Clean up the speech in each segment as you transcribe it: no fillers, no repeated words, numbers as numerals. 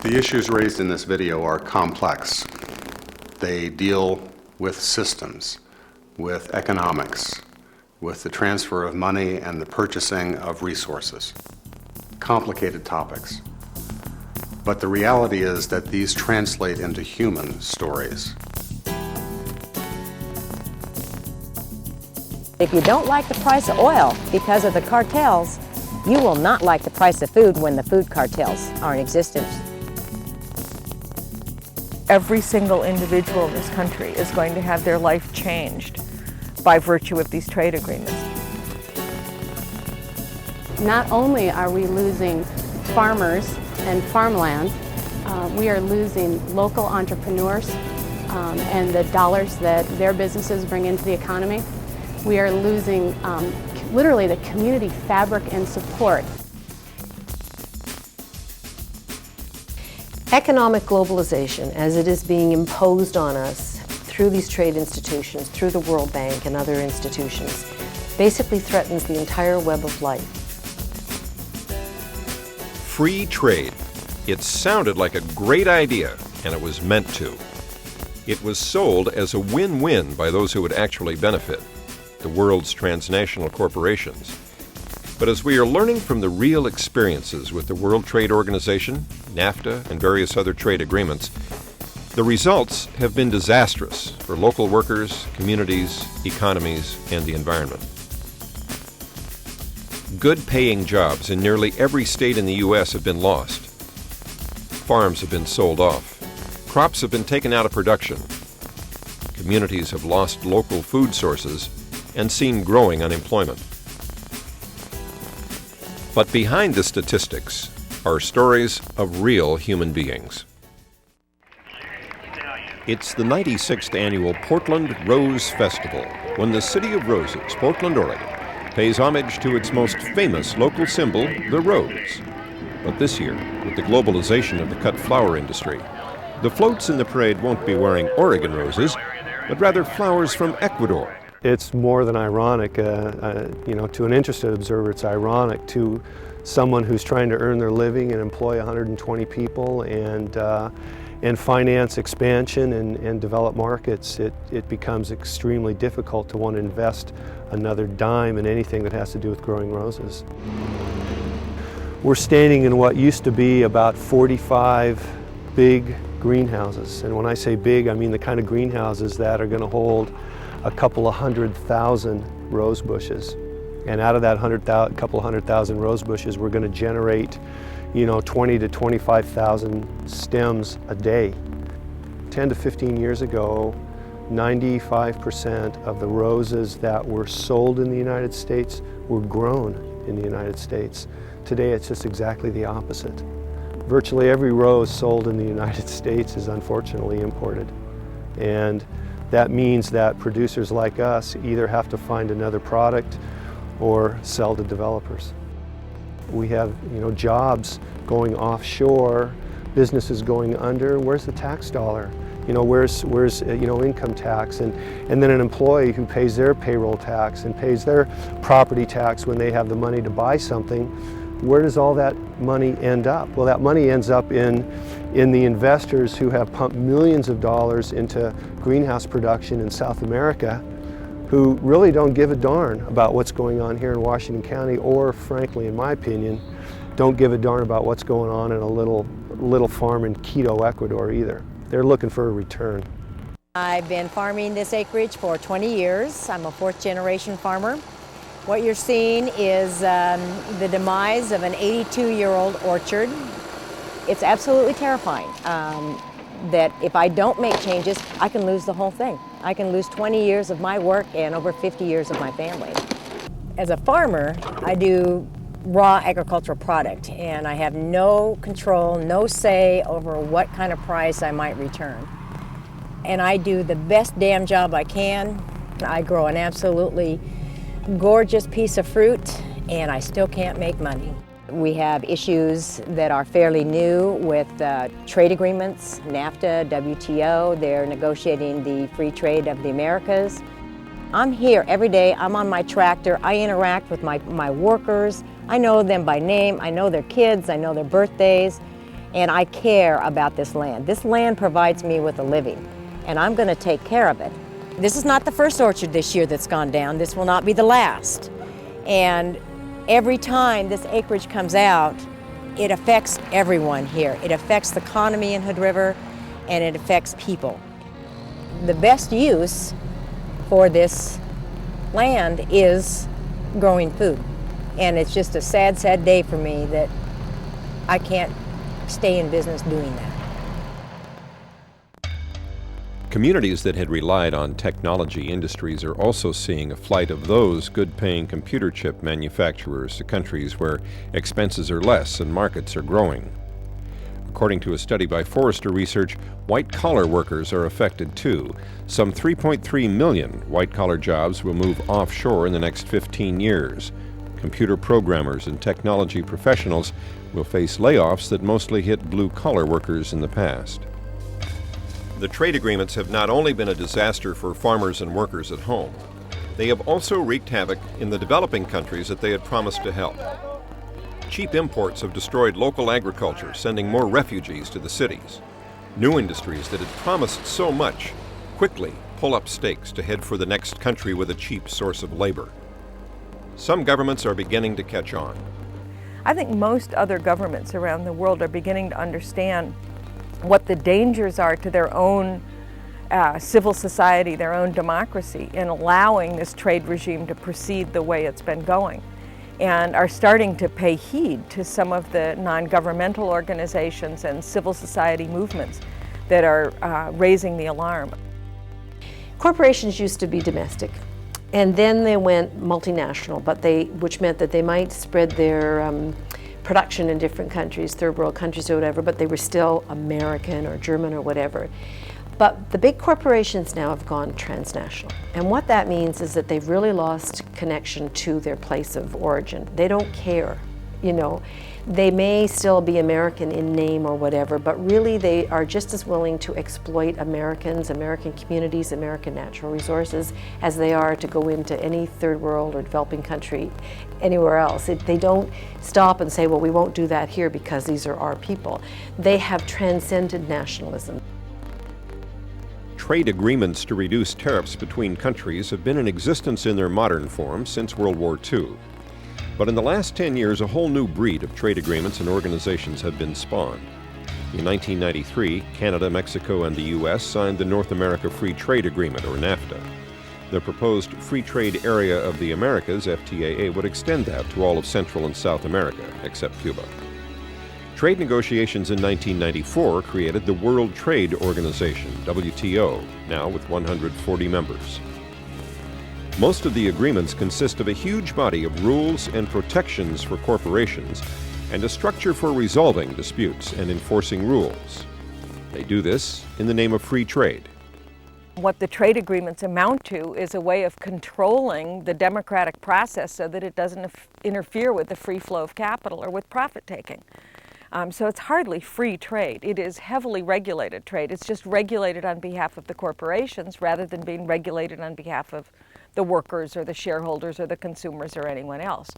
The issues raised in this video are complex. They deal with systems, with economics, with the transfer of money and the purchasing of resources. Complicated topics. But the reality is that these translate into human stories. If you don't like the price of oil because of the cartels, you will not like the price of food when the food cartels are in existence. Every single individual in this country is going to have their life changed by virtue of these trade agreements. Not only are we losing farmers and farmland, we are losing local entrepreneurs and the dollars that their businesses bring into the economy. We are losing literally the community fabric and support. Economic globalization, as it is being imposed on us through these trade institutions, through the World Bank and other institutions, basically threatens the entire web of life. Free trade. It sounded like a great idea, and it was meant to. It was sold as a win-win by those who would actually benefit, the world's transnational corporations. But as we are learning from the real experiences with the World Trade Organization, NAFTA, and various other trade agreements, the results have been disastrous for local workers, communities, economies, and the environment. Good-paying jobs in nearly every state in the U.S. have been lost. Farms have been sold off. Crops have been taken out of production. Communities have lost local food sources and seen growing unemployment. But behind the statistics are stories of real human beings. It's the 96th annual Portland Rose Festival, when the City of Roses, Portland, Oregon, pays homage to its most famous local symbol, the rose. But this year, with the globalization of the cut flower industry, the floats in the parade won't be wearing Oregon roses, but rather flowers from Ecuador. It's more than ironic, to an interested observer, it's ironic. To someone who's trying to earn their living and employ 120 people and finance expansion and develop markets, it becomes extremely difficult to want to invest another dime in anything that has to do with growing roses. We're standing in what used to be about 45 big greenhouses. And when I say big, I mean the kind of greenhouses that are going to hold a couple of 100,000 rose bushes. And out of that couple of 100,000 rose bushes, we're going to generate, 20 to 25,000 stems a day. 10 to 15 years ago, 95% of the roses that were sold in the United States were grown in the United States. Today, it's just exactly the opposite. Virtually every rose sold in the United States is unfortunately imported. And that means that producers like us either have to find another product or sell to developers. We have, jobs going offshore, businesses going under. Where's the tax dollar? Where's income tax? And then an employee who pays their payroll tax and pays their property tax when they have the money to buy something. Where does all that money end up? Well, that money ends up in the investors who have pumped millions of dollars into greenhouse production in South America, who really don't give a darn about what's going on here in Washington County, or frankly, in my opinion, don't give a darn about what's going on in a little farm in Quito, Ecuador either. They're looking for a return. I've been farming this acreage for 20 years. I'm a fourth-generation farmer. What you're seeing is the demise of an 82-year-old orchard. It's absolutely terrifying that if I don't make changes, I can lose the whole thing. I can lose 20 years of my work and over 50 years of my family. As a farmer, I do raw agricultural product, and I have no control, no say over what kind of price I might return. And I do the best damn job I can. I grow an absolutely gorgeous piece of fruit, and I still can't make money. We have issues that are fairly new with trade agreements, NAFTA, WTO. They're negotiating the free trade of the Americas. I'm here every day. I'm on my tractor. I interact with my workers. I know them by name. I know their kids. I know their birthdays. and I care about this land. This land provides me with a living, and I'm going to take care of it. This is not the first orchard this year that's gone down. This will not be the last. And every time this acreage comes out, it affects everyone here. It affects the economy in Hood River, and it affects people. The best use for this land is growing food. And it's just a sad, sad day for me that I can't stay in business doing that. Communities that had relied on technology industries are also seeing a flight of those good-paying computer chip manufacturers to countries where expenses are less and markets are growing. According to a study by Forrester Research, white-collar workers are affected too. Some 3.3 million white-collar jobs will move offshore in the next 15 years. Computer programmers and technology professionals will face layoffs that mostly hit blue-collar workers in the past. The trade agreements have not only been a disaster for farmers and workers at home, they have also wreaked havoc in the developing countries that they had promised to help. Cheap imports have destroyed local agriculture, sending more refugees to the cities. New industries that had promised so much quickly pull up stakes to head for the next country with a cheap source of labor. Some governments are beginning to catch on. I think most other governments around the world are beginning to understand what the dangers are to their own civil society, their own democracy, in allowing this trade regime to proceed the way it's been going, and are starting to pay heed to some of the non-governmental organizations and civil society movements that are raising the alarm. Corporations used to be domestic, and then they went multinational, which meant that they might spread their production in different countries, third world countries or whatever, but they were still American or German or whatever. But the big corporations now have gone transnational. And what that means is that they've really lost connection to their place of origin. They don't care, you know. They may still be American in name or whatever, but really they are just as willing to exploit Americans, American communities, American natural resources as they are to go into any third world or developing country anywhere else. They don't stop and say, well, we won't do that here because these are our people. They have transcended nationalism. Trade agreements to reduce tariffs between countries have been in existence in their modern form since World War II. But in the last 10 years, a whole new breed of trade agreements and organizations have been spawned. In 1993, Canada, Mexico, and the U.S. signed the North America Free Trade Agreement, or NAFTA. The proposed Free Trade Area of the Americas, FTAA, would extend that to all of Central and South America, except Cuba. Trade negotiations in 1994 created the World Trade Organization, WTO, now with 140 members. Most of the agreements consist of a huge body of rules and protections for corporations and a structure for resolving disputes and enforcing rules. They do this in the name of free trade. What the trade agreements amount to is a way of controlling the democratic process so that it doesn't interfere with the free flow of capital or with profit taking. So it's hardly free trade. It is heavily regulated trade. It's just regulated on behalf of the corporations rather than being regulated on behalf of the workers or the shareholders or the consumers or anyone else.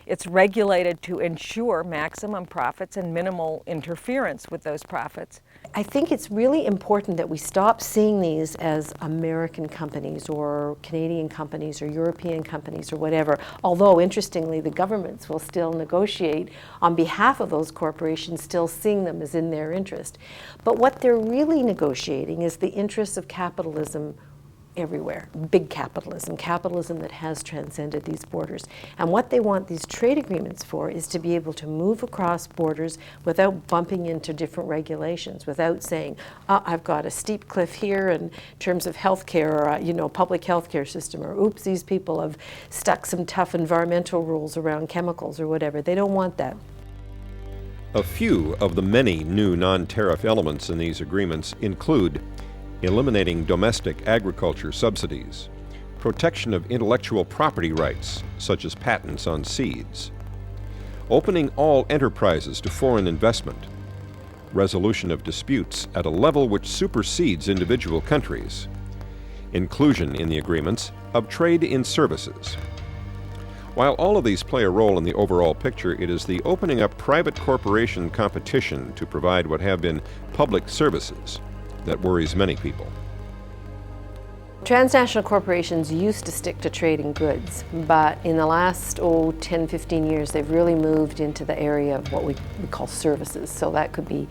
It's regulated to ensure maximum profits and minimal interference with those profits. I think it's really important that we stop seeing these as American companies or Canadian companies or European companies or whatever, although interestingly the governments will still negotiate on behalf of those corporations, still seeing them as in their interest. But what they're really negotiating is the interests of capitalism everywhere, big capitalism, capitalism that has transcended these borders. And what they want these trade agreements for is to be able to move across borders without bumping into different regulations, without saying, I've got a steep cliff here in terms of healthcare, or public healthcare system, or oops, these people have stuck some tough environmental rules around chemicals or whatever. They don't want that. A few of the many new non-tariff elements in these agreements include eliminating domestic agriculture subsidies, protection of intellectual property rights, such as patents on seeds, opening all enterprises to foreign investment, resolution of disputes at a level which supersedes individual countries, inclusion in the agreements of trade in services. While all of these play a role in the overall picture, it is the opening up private corporation competition to provide what have been public services that worries many people. Transnational corporations used to stick to trading goods, but in the last 10, 15 years, they've really moved into the area of what we call services. So that could be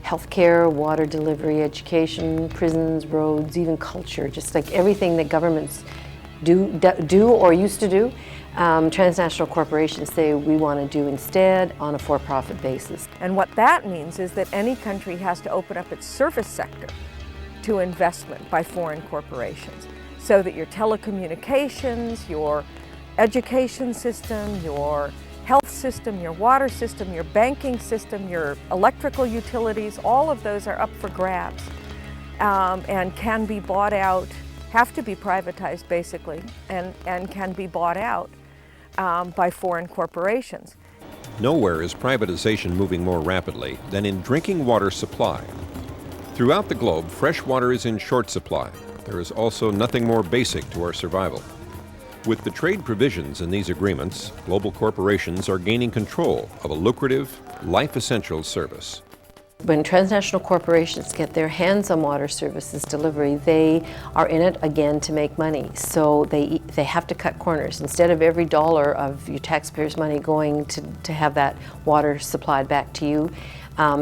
healthcare, water delivery, education, prisons, roads, even culture, just like everything that governments do or used to do. Transnational corporations say we want to do instead on a for-profit basis. And what that means is that any country has to open up its service sector to investment by foreign corporations, so that your telecommunications, your education system, your health system, your water system, your banking system, your electrical utilities, all of those are up for grabs and can be bought out, have to be privatized basically, and can be bought out by foreign corporations. Nowhere is privatization moving more rapidly than in drinking water supply. Throughout the globe, fresh water is in short supply. There is also nothing more basic to our survival. With the trade provisions in these agreements, global corporations are gaining control of a lucrative, life-essential service. When transnational corporations get their hands on water services delivery, they are in it again to make money. So they have to cut corners. Instead of every dollar of your taxpayers' money going to have that water supplied back to you,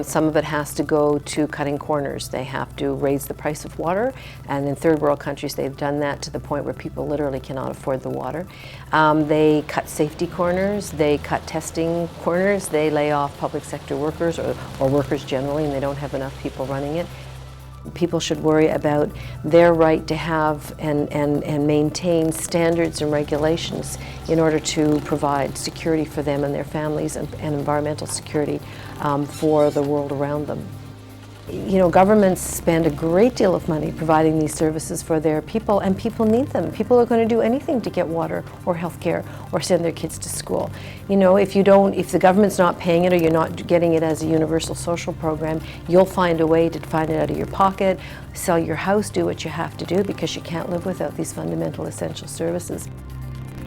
some of it has to go to cutting corners. They have to raise the price of water, and in third world countries they've done that to the point where people literally cannot afford the water. They cut safety corners, they cut testing corners, they lay off public sector workers or workers generally, and they don't have enough people running it. People should worry about their right to have and maintain standards and regulations in order to provide security for them and their families and environmental security for the world around them. You know, governments spend a great deal of money providing these services for their people, and people need them. People are going to do anything to get water or health care or send their kids to school. You know, if the government's not paying it or you're not getting it as a universal social program, you'll find a way to find it out of your pocket, sell your house, do what you have to do, because you can't live without these fundamental essential services.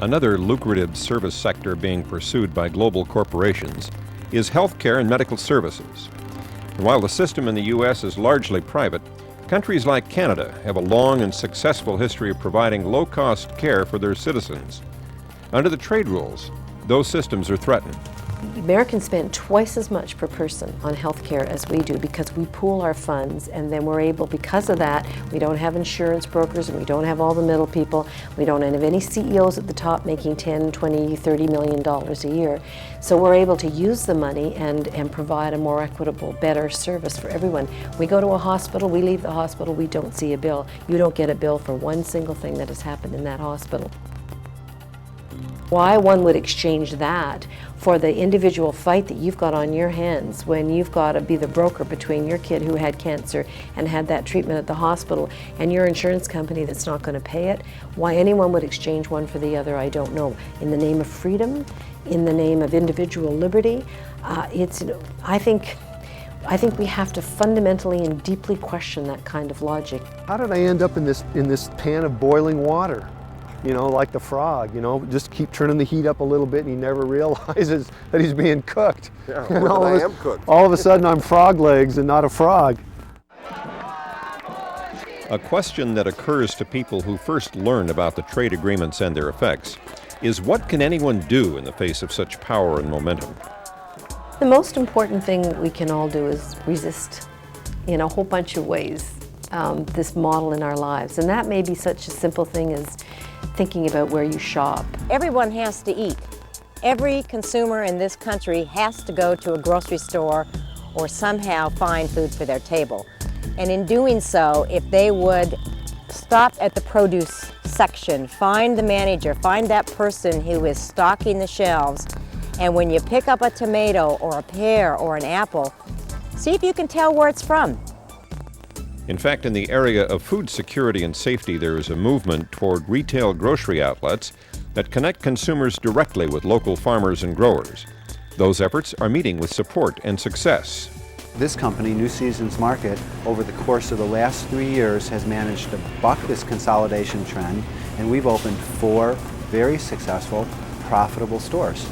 Another lucrative service sector being pursued by global corporations is healthcare and medical services. And while the system in the U.S. is largely private, countries like Canada have a long and successful history of providing low-cost care for their citizens. Under the trade rules, those systems are threatened. Americans spend twice as much per person on health care as we do because we pool our funds, and then we're able, because of that, we don't have insurance brokers and we don't have all the middle people. We don't have any CEOs at the top making $10, $20, $30 million a year. So we're able to use the money and provide a more equitable, better service for everyone. We go to a hospital, we leave the hospital, we don't see a bill. You don't get a bill for one single thing that has happened in that hospital. Why one would exchange that for the individual fight that you've got on your hands when you've got to be the broker between your kid who had cancer and had that treatment at the hospital and your insurance company that's not going to pay it, why anyone would exchange one for the other, I don't know. In the name of freedom, in the name of individual liberty, I think we have to fundamentally and deeply question that kind of logic. How did I end up in this pan of boiling water? You know, like the frog, you know, just keep turning the heat up a little bit and he never realizes that he's being cooked. Yeah, and I am cooked. All of a sudden I'm frog legs and not a frog. A question that occurs to people who first learn about the trade agreements and their effects is, what can anyone do in the face of such power and momentum? The most important thing we can all do is resist in a whole bunch of ways this model in our lives. And that may be such a simple thing as thinking about where you shop. Everyone has to eat. Every consumer in this country has to go to a grocery store or somehow find food for their table. And in doing so, if they would stop at the produce section, find the manager, find that person who is stocking the shelves, and when you pick up a tomato or a pear or an apple, see if you can tell where it's from. In fact, in the area of food security and safety, there is a movement toward retail grocery outlets that connect consumers directly with local farmers and growers. Those efforts are meeting with support and success. This company, New Seasons Market, over the course of the last 3 years has managed to buck this consolidation trend, and we've opened 4 very successful profitable stores.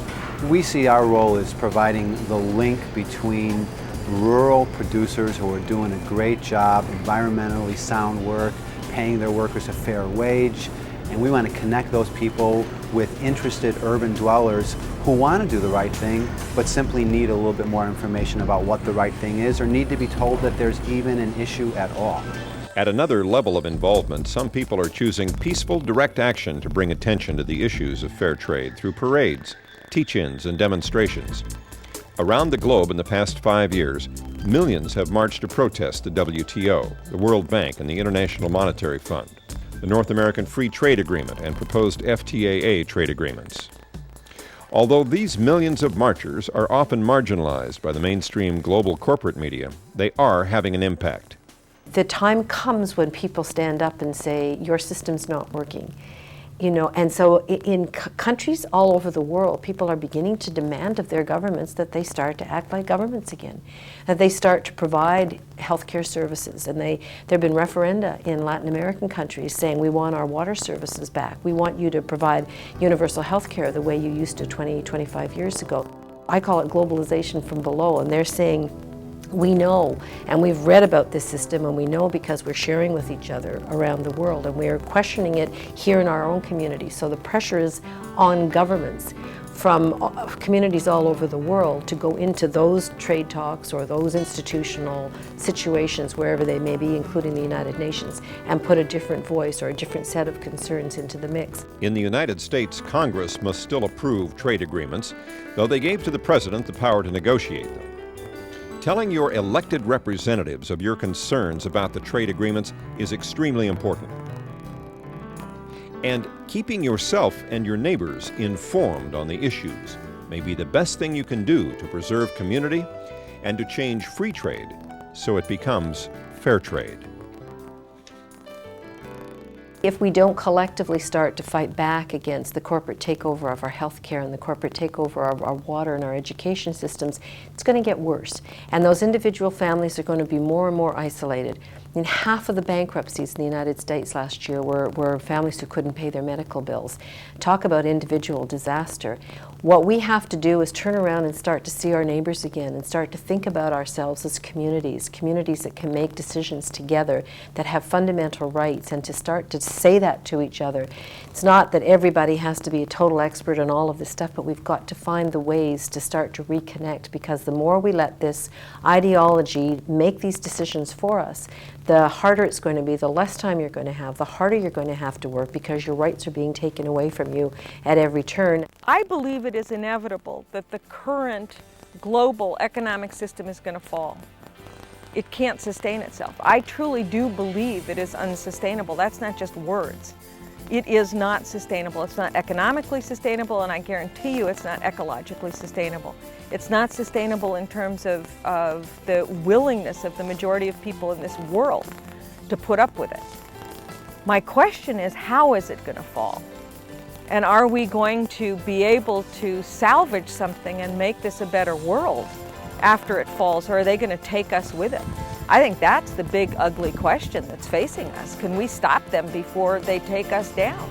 We see our role as providing the link between rural producers who are doing a great job, environmentally sound work, paying their workers a fair wage, and we want to connect those people with interested urban dwellers who want to do the right thing, but simply need a little bit more information about what the right thing is, or need to be told that there's even an issue at all. At another level of involvement, some people are choosing peaceful, direct action to bring attention to the issues of fair trade through parades, teach-ins, and demonstrations. Around the globe in the past 5 years, millions have marched to protest the WTO, the World Bank, and the International Monetary Fund, the North American Free Trade Agreement, and proposed FTAA trade agreements. Although these millions of marchers are often marginalized by the mainstream global corporate media, they are having an impact. The time comes when people stand up and say, your system's not working. You know, and so in countries all over the world, people are beginning to demand of their governments that they start to act like governments again, that they start to provide healthcare services. And there have been referenda in Latin American countries saying, we want our water services back. We want you to provide universal healthcare the way you used to 20, 25 years ago. I call it globalization from below, and they're saying, we know, and we've read about this system, and we know because we're sharing with each other around the world, and we're questioning it here in our own community. So the pressure is on governments from communities all over the world to go into those trade talks or those institutional situations, wherever they may be, including the United Nations, and put a different voice or a different set of concerns into the mix. In the United States, Congress must still approve trade agreements, though they gave to the President the power to negotiate them. Telling your elected representatives of your concerns about the trade agreements is extremely important. And keeping yourself and your neighbors informed on the issues may be the best thing you can do to preserve community and to change free trade so it becomes fair trade. If we don't collectively start to fight back against the corporate takeover of our healthcare and the corporate takeover of our water and our education systems, it's going to get worse. And those individual families are going to be more and more isolated. I mean, half of the bankruptcies in the United States last year were families who couldn't pay their medical bills. Talk about individual disaster. What we have to do is turn around and start to see our neighbors again and start to think about ourselves as communities that can make decisions together, that have fundamental rights, and to start to say that to each other. It's not that everybody has to be a total expert on all of this stuff, but we've got to find the ways to start to reconnect, because the more we let this ideology make these decisions for us, the harder it's going to be, the less time you're going to have, the harder you're going to have to work, because your rights are being taken away from you at every turn. I believe it is inevitable that the current global economic system is going to fall. It can't sustain itself. I truly do believe it is unsustainable. That's not just words. It is not sustainable. It's not economically sustainable, and I guarantee you it's not ecologically sustainable. It's not sustainable in terms of the willingness of the majority of people in this world to put up with it. My question is, how is it going to fall? And are we going to be able to salvage something and make this a better world after it falls, or are they going to take us with it? I think that's the big, ugly question that's facing us. Can we stop them before they take us down?